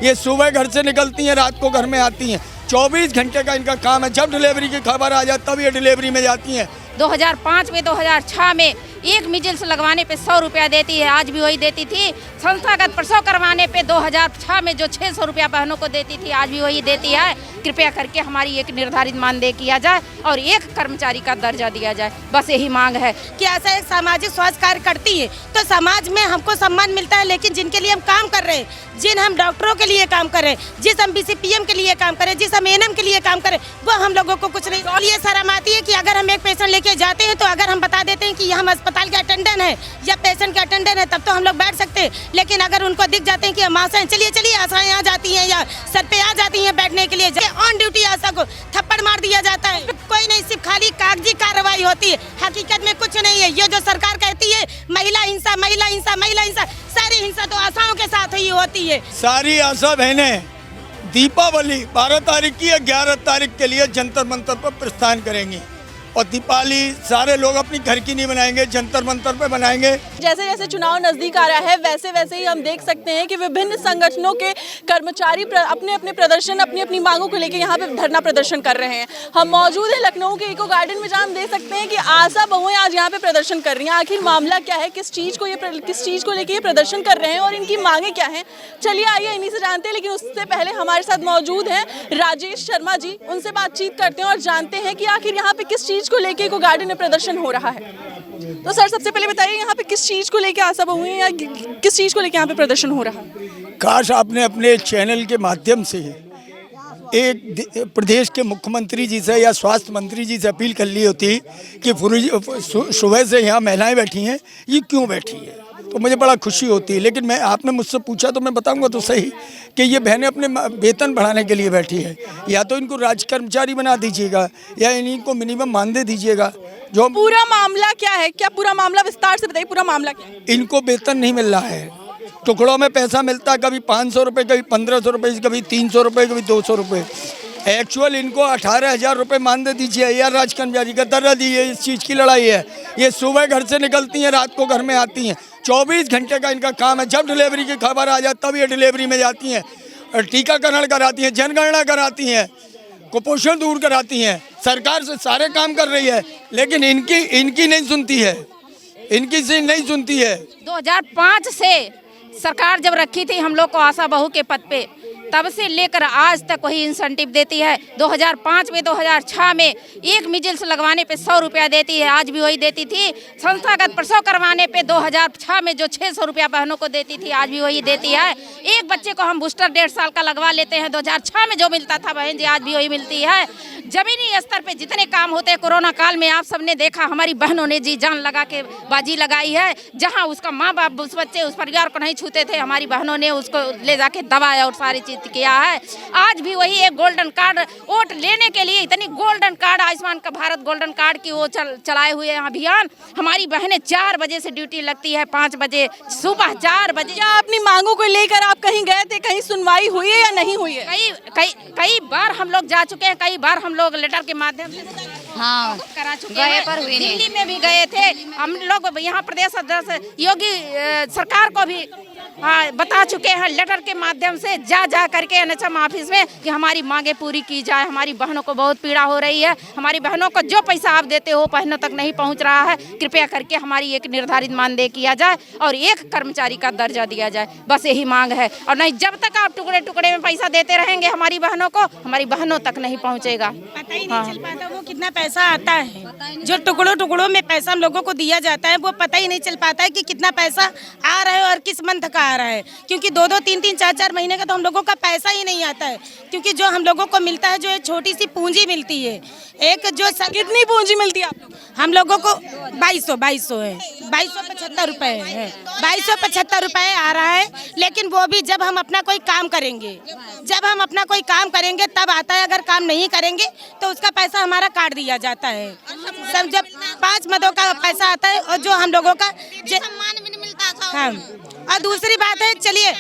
ये सुबह घर से निकलती हैं, रात को घर में आती हैं। 24 घंटे का इनका काम है। जब डिलीवरी की खबर आ जाए तब ये डिलीवरी में जाती हैं। 2005 में 2006 में एक मिजिल्स लगवाने पे 100 रुपया देती है, आज भी वही देती थी। संस्थागत प्रसव करवाने पे 2006 में जो 600 रुपया बहनों को देती थी, आज भी वही देती है। कृपया करके हमारी एक निर्धारित मानदेय किया जाए और एक कर्मचारी का दर्जा दिया जाए, बस यही मांग है। कि ऐसा एक सामाजिक स्वास्थ्य कार्य करती है तो समाज में हमको सम्मान मिलता है, लेकिन जिनके लिए हम काम कर रहे हैं, जिन हम डॉक्टरों के लिए काम कर रहे हैं, जिस हम BCPM के लिए काम करें, जिस हम ANM के लिए काम करें, वो हम लोगों को कुछ नहीं। और ये शर्म आती है कि अगर हम एक पेशेंट लेके जाते हैं तो अगर हम बता देते हैं कि हम अस्पताल के अटेंडेंट है या पेशेंट के अटेंडेंट है, तब तो हम लोग बैठ सकते हैं। लेकिन अगर उनको दिख जाते हैं कि हम आशा चलिए चलिए आशाएं आ जाती हैं या सर पे आ जाती हैं बैठने के लिए, ऑन ड्यूटी आशा को थप्पड़ मार दिया जाता है। कोई नहीं, सिर्फ खाली कागजी कार्रवाई होती है, हकीकत में कुछ नहीं है। ये जो सरकार कहती है महिला हिंसा, महिला हिंसा, महिला हिंसा, सारी हिंसा तो आशाओं के साथ ही होती है। सारी आशा बहनें दीपावली 12 तारीख की या 11 तारीख के लिए जंतर मंतर पर प्रस्थान करेंगी और दीपावली सारे लोग अपनी घर की नहीं बनाएंगे, जंतर मंतर पे बनाएंगे। जैसे जैसे चुनाव नजदीक आ रहा है वैसे वैसे ही हम देख सकते हैं कि विभिन्न संगठनों के कर्मचारी अपने अपने प्रदर्शन, अपनी अपनी मांगों को लेकर यहाँ पे धरना प्रदर्शन कर रहे हैं। हम मौजूद हैं लखनऊ के इको गार्डन में, जहाँ हम देख सकते हैं कि आशा बहुएं आज यहाँ पे प्रदर्शन कर रही हैं। आखिर मामला क्या है, किस चीज़ को लेकर ये प्रदर्शन कर रहे हैं और इनकी मांगे क्या हैं, चलिए आइए इन्हीं से जानते हैं। लेकिन उससे पहले हमारे साथ मौजूद हैं राजेश शर्मा जी, उनसे बातचीत करते हैं और जानते हैं कि आखिर यहाँ पे किस चीज़ को लेके इको गार्डन में प्रदर्शन हो रहा है। तो सर सबसे पहले बताइए यहाँ पे किस चीज़ को लेके आशा बहुएं या किस चीज़ को लेके यहाँ पे प्रदर्शन हो रहा है? काश आपने अपने चैनल के माध्यम से एक प्रदेश के मुख्यमंत्री जी से या स्वास्थ्य मंत्री जी से अपील कर ली होती कि सुबह से यहाँ महिलाएं बैठी हैं, ये क्यों बैठी है, तो मुझे बड़ा खुशी होती है। लेकिन आपने मुझसे पूछा तो मैं बताऊंगा तो सही कि ये बहनें अपने वेतन बढ़ाने के लिए बैठी है। या तो इनको राज्य कर्मचारी बना दीजिएगा या इनको मिनिमम मानदेय दीजिएगा। जो पूरा मामला क्या है, क्या पूरा मामला विस्तार से बताइए, पूरा मामला क्या है? इनको वेतन नहीं मिल रहा है, टुकड़ों में पैसा मिलता है, कभी 500 रुपये, कभी 1500 रुपये, कभी 300 रुपये, कभी 200 रुपये। एक्चुअल इनको 18,000 रुपये मानदेय दीजिए या राज्य कर्मचारी का दर्जा दीजिए। इस चीज़ की लड़ाई है। ये सुबह घर से निकलती हैं, रात को घर में आती हैं। 24 घंटे का इनका काम है। जब डिलीवरी की खबर आ जाए तब ये डिलीवरी में जाती हैं, टीकाकरण कराती हैं, जनगणना कराती हैं, कुपोषण दूर कराती हैं। सरकार से सारे काम कर रही है, लेकिन इनकी नहीं सुनती है, इनकी से नहीं सुनती है। 2005 से सरकार जब रखी थी हम लोग को आशा बहू के पद पे, तब से लेकर आज तक वही इंसेंटिव देती है। 2005 में 2006 में एक मिजिल्स लगवाने पे 100 रुपया देती है, आज भी वही देती थी। संस्थागत प्रसव करवाने पे 2006 में जो 600 रुपया बहनों को देती थी, आज भी वही देती है। एक बच्चे को हम बूस्टर 1.5 साल का लगवा लेते हैं, 2006 में जो मिलता था बहन जी, आज भी वही मिलती है। जमीनी स्तर पे जितने काम होते हैं, कोरोना काल में आप सबने देखा हमारी बहनों ने जी जान लगा के बाजी लगाई है। जहाँ उसका माँ बाप उस बच्चे उस परिवार को नहीं छूते थे, हमारी बहनों ने उसको ले जाके दबाया और सारी चीज किया है। आज भी वही एक गोल्डन कार्ड वोट लेने के लिए, इतनी गोल्डन कार्ड, आयुष्मान का भारत गोल्डन कार्ड की वो चलाए हुए अभियान। हमारी बहनें 4 बजे से ड्यूटी लगती है, 5 बजे सुबह 4 बजे। क्या अपनी मांगों को लेकर आप कहीं गए थे, कहीं सुनवाई हुई है या नहीं हुई है? कई बार हम लोग जा चुके हैं, कई बार हम लोग लेटर के माध्यम से हाँ करा चुके गए हैं। पर हुए नहीं। दिल्ली में भी गए थे हम लोग, यहाँ प्रदेश अध्यक्ष योगी सरकार को भी बता चुके हैं लेटर के माध्यम से, जा करके NHM ऑफिस में कि हमारी मांगे पूरी की जाए। हमारी बहनों को बहुत पीड़ा हो रही है, हमारी बहनों को जो पैसा आप देते हो बहनों तक नहीं पहुंच रहा है। कृपया करके हमारी एक निर्धारित मानदेय किया जाए और एक कर्मचारी का दर्जा दिया जाए, बस यही मांग है। और नहीं, जब तक आप टुकड़े टुकड़े में पैसा देते रहेंगे हमारी बहनों को, हमारी बहनों तक नहीं पहुँचेगा। पता ही नहीं चल पाता वो कितना पैसा आता है। जो टुकड़ों में पैसा हम लोगों को दिया जाता है, वो पता ही नहीं चल पाता है कि कितना पैसा आ रहा है और किस मंथ का आ रहा है। क्योंकि 2-2, 3-3, 4-4 महीने का तो हम लोगों का पैसा ही नहीं आता है। क्योंकि जो हम लोगों को मिलता है, जो एक छोटी सी पूंजी मिलती है, एक जो कितनी पूंजी मिलती है हम लोगों को 2200 है, 2275 रुपये है, 2275 रुपये आ रहा है। लेकिन वो भी जब हम अपना कोई काम करेंगे, तब आता है। अगर काम नहीं करेंगे तो उसका पैसा हमारा काट दिया जाता है। सब जब 5 मदों का पैसा आता है और जो हम लोगों का सम्मान भी नहीं मिलता था। हाँ। और दूसरी बात है, चलिए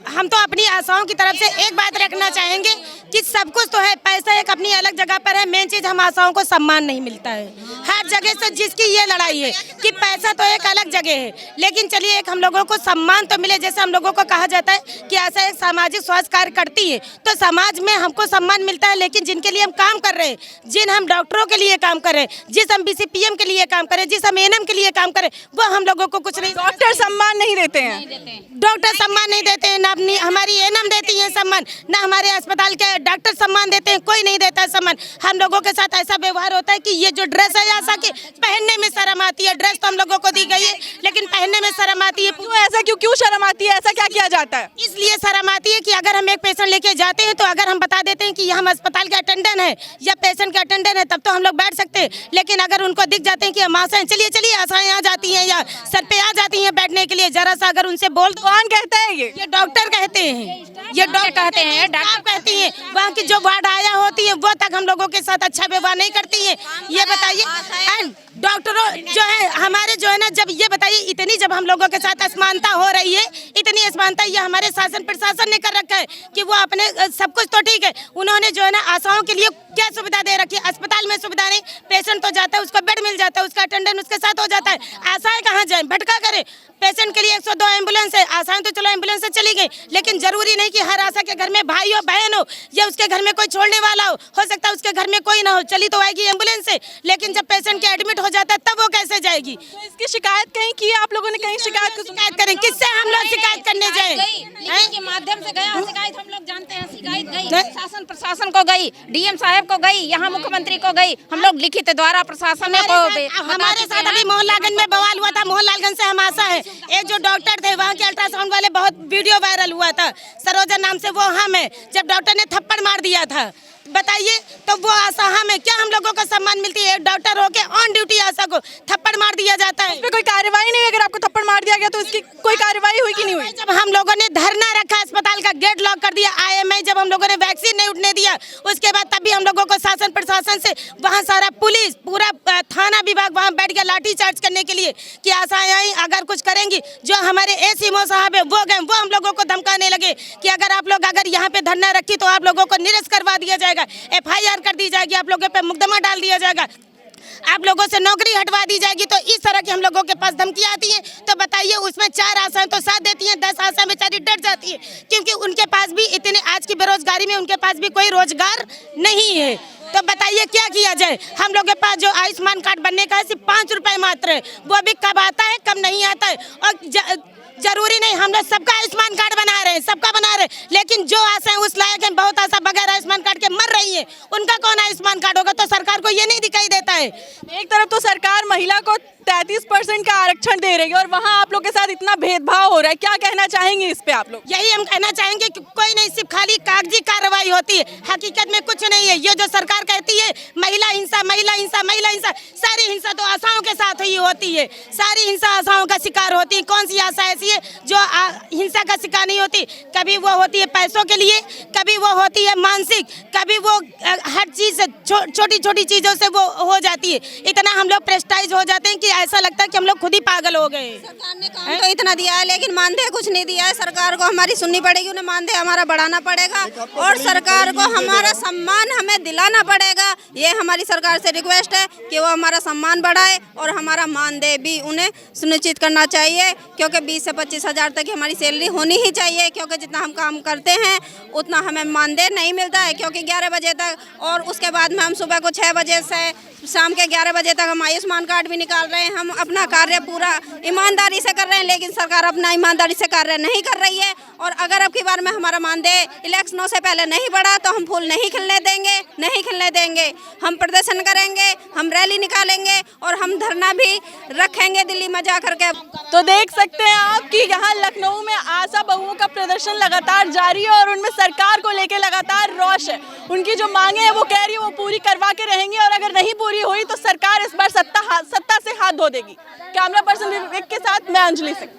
हम तो अपनी आशाओं की तरफ से एक बात रखना चाहेंगे कि सब कुछ तो है, पैसा एक अपनी अलग जगह पर है, मेन चीज हम आशाओं को सम्मान नहीं मिलता है। हर जगह से जिसकी ये लड़ाई है कि पैसा तो एक अलग जगह है, लेकिन चलिए एक हम लोगों को सम्मान तो मिले। जैसे हम लोगों को कहा जाता है कि ऐसा एक सामाजिक स्वास्थ्य कार्य करती है तो समाज में हमको सम्मान मिलता है, लेकिन जिनके लिए हम काम कर रहे हैं, जिन हम डॉक्टरों के लिए काम कर रहे हैं, जिस हम BCPM के लिए काम करें, जिस हम ANM के लिए काम करें, वो हम लोगों को कुछ नहीं। डॉक्टर सम्मान नहीं देते हैं, डॉक्टर सम्मान नहीं देते हैं, ना हमारी ANM देती है सम्मान, ना हमारे अस्पताल के डॉक्टर सम्मान देते हैं, कोई नहीं देता है सम्मान। हम लोगों के साथ ऐसा व्यवहार होता है कि ये जो ड्रेस है आशा की पहनने में शर्म आती है। ड्रेस तो हम लोगों को दी गई है लेकिन पहनने में शर्म आती है। क्यों ऐसा, क्यों शर्म आती है, ऐसा क्या किया जाता है? इसलिए शर्म आती है कि अगर हम एक पेशेंट लेके जाते हैं तो अगर हम बता देते हैं कि हम अस्पताल के अटेंडेंट हैं या पेशेंट के अटेंडेंट है तब तो हम लोग बैठ सकते हैं, लेकिन अगर उनको दिख जाते हैं कि हम आशाएं, चलिए चलिए आशाएं आ जाती हैं या सर पे आ जाती हैं बैठने के लिए, जरा सा अगर उनसे बोल दो। कौन कहता है ये डॉक्टर कहते हैं, ये डॉक्टर कहते हैं, डॉक्टर कहती हैं। वहाँ की जो वार्ड आया होती है वो तक हम लोगों के साथ अच्छा व्यवहार नहीं करती है। ये बताइए डॉक्टरों जो है हमारे जो है ना, जब ये बताइए इतनी जब हम लोगों के साथ असमानता हो रही है, इतनी असमानता ये हमारे शासन प्रशासन ने कर रखा है कि वो अपने सब कुछ तो ठीक है, उन्होंने जो है ना आशाओं के लिए क्या सुविधा दे रखी है। अस्पताल में सुविधा नहीं, पेशेंट तो जाता है उसको बेड मिल जाता है, उसका अटेंडेंट उसके साथ हो जाता है, आशाएं कहाँ जाए, भटका करे। पेशेंट के लिए 102 एम्बुलेंस है, आशाएं तो चलो एम्बुलेंस से चली गई, लेकिन जरूरी नहीं कि हर आशा के घर में भाई हो बहन हो या उसके घर में कोई छोड़ने वाला हो सकता है उसके घर में कोई ना हो, चली तो आएगी एम्बुलेंस से, लेकिन जब पेशेंट के एडमिट हो जाता है तब वो कैसे जाएगी। तो इसकी शिकायत कहीं की है आप लोगों ने? कहीं शिकायत करें, किससे हम लोग शिकायत करने जाए? के माध्यम से गया शिकायत, हम लोग जानते हैं शिकायत गई शासन प्रशासन को गई, DM साहब को गई, यहाँ मुख्यमंत्री को गई, हम लोग लिखित द्वारा प्रशासन ने हमारे साथ अभी मोहनलालगंज में बवाल हुआ था। मोहनलालगंज से हम आशा है, एक जो डॉक्टर थे वहाँ के अल्ट्रासाउंड वाले बहुत वीडियो वायरल हुआ था, सरोजा नाम से, वो हम है, जब डॉक्टर ने थप्पड़ मार दिया था, बताइए तो वो आशा में क्या हम लोगों को सम्मान मिलती है? एक डॉक्टर होके ऑन ड्यूटी आशा को थप्पड़ मार दिया जाता है, कोई कार्रवाई नहीं? अगर आपको थप्पड़ मार दिया गया तो इसकी कोई कार्रवाई हुई कि नहीं हुई? जब हम लोगों ने धरना रखा, अस्पताल का गेट लॉक कर दिया, IMI जब हम लोगों ने वैक्सीन नहीं उठने दिया, उसके बाद तब भी हम लोगों को शासन प्रशासन से वहाँ सारा पुलिस पूरा थाना विभाग वहाँ बैठ गया लाठी चार्ज करने के लिए कि आशाएं अगर कुछ करेंगी, जो हमारे ACMO साहब है वो गए, वो हम लोगों को धमकाने लगे कि अगर आप लोग अगर यहाँ पे धरना रखी तो आप लोगों को निरस्त करवा दिया जाएगा, FIR कर दी जाएगी, आप लोगों पे मुकदमा डाल दिया जाएगा, आप लोगों से नौकरी हटवा दी जाएगी। तो इस तरह की हम लोगों के पास धमकियाँ आती हैं। तो बताइए उसमें 4 आशाएं तो साथ देती हैं, 10 आशाएं बेचारी डर जाती है, क्योंकि उनके पास भी इतने आज की बेरोजगारी में उनके पास भी कोई रोजगार नहीं है। तो बताइए क्या किया जाए? हम लोग के पास जो आयुष्मान कार्ड बनने का है सिर्फ 5 रुपए मात्र है, वो भी कब आता है कब नहीं आता है। और जरूरी नहीं हम लोग सबका आयुष्मान कार्ड बना रहे हैं, सबका बना रहे हैं, लेकिन जो आशा है उस लायक है, बहुत आशा बगैर आयुष्मान कार्ड के मर रही है, उनका कौन आयुष्मान कार्ड होगा? तो सरकार को ये नहीं दिखाई देता है। एक तरफ तो सरकार महिला को 33% का आरक्षण दे रही है और वहाँ आप लोग के साथ इतना भेदभाव हो रहा है, क्या कहना चाहेंगे इस पे आप लोग? यही हम कहना चाहेंगे कि कोई नहीं, सिर्फ खाली कागजी कार्रवाई होती है, हकीकत में कुछ नहीं है। ये जो सरकार कहती है महिला हिंसा महिला हिंसा महिला हिंसा, सारी हिंसा तो आशाओं के साथ ही होती है, सारी हिंसा आशाओं का शिकार होती है। कौन सी आशा ऐसी है जो हिंसा का शिकार नहीं होती? कभी वो होती है पैसों के लिए, कभी वो होती है मानसिक, कभी वो हर चीज छोटी छोटी चीजों से वो हो जाती है। इतना हम लोग प्रेस्टाइज हो जाते हैं कि ऐसा लगता है कि हम लोग खुद ही पागल हो गए। सरकार ने काम तो इतना दिया है लेकिन मानदेय कुछ नहीं दिया है। सरकार को हमारी सुननी पड़ेगी, उन्हें मानदेय हमारा बढ़ाना पड़ेगा और सरकार को हमारा सम्मान हमें दिलाना पड़ेगा। ये हमारी सरकार से रिक्वेस्ट है कि वो हमारा सम्मान बढ़ाए और हमारा मानदेय भी उन्हें सुनिश्चित करना चाहिए, क्योंकि 20 से 25 हज़ार तक की हमारी सैलरी होनी ही चाहिए, क्योंकि जितना हम काम करते हैं उतना हमें मानदेय नहीं मिलता है। क्योंकि 11 बजे तक और उसके बाद में हम सुबह को 6 बजे से शाम के 11 बजे तक हम आयुष्मान कार्ड भी निकाल रहे हैं। हम अपना कार्य पूरा ईमानदारी से कर रहे हैं, लेकिन सरकार अपना ईमानदारी से कार्य नहीं कर रही है। और अगर अब की बार में हमारा मानदेय इलेक्शनों से पहले नहीं बढ़ा तो हम फूल नहीं खिलने देंगे, नहीं खिलने देंगे। हम प्रदर्शन करेंगे, हम रैली निकालेंगे और हम धरना भी रखेंगे दिल्ली में जा करके। तो देख सकते हैं आप कि यहाँ लखनऊ में आशा बहुओं का प्रदर्शन लगातार जारी है और उनमें सरकार को लेकर लगातार रोष है। उनकी जो मांगे हैं वो कह रही है वो पूरी करवा के रहेंगी और अगर नहीं पूरी हुई तो सरकार इस बार सत्ता से हाथ धो देगी। कैमरा पर्सन विवेक के साथ मैं अंजलि सिंह।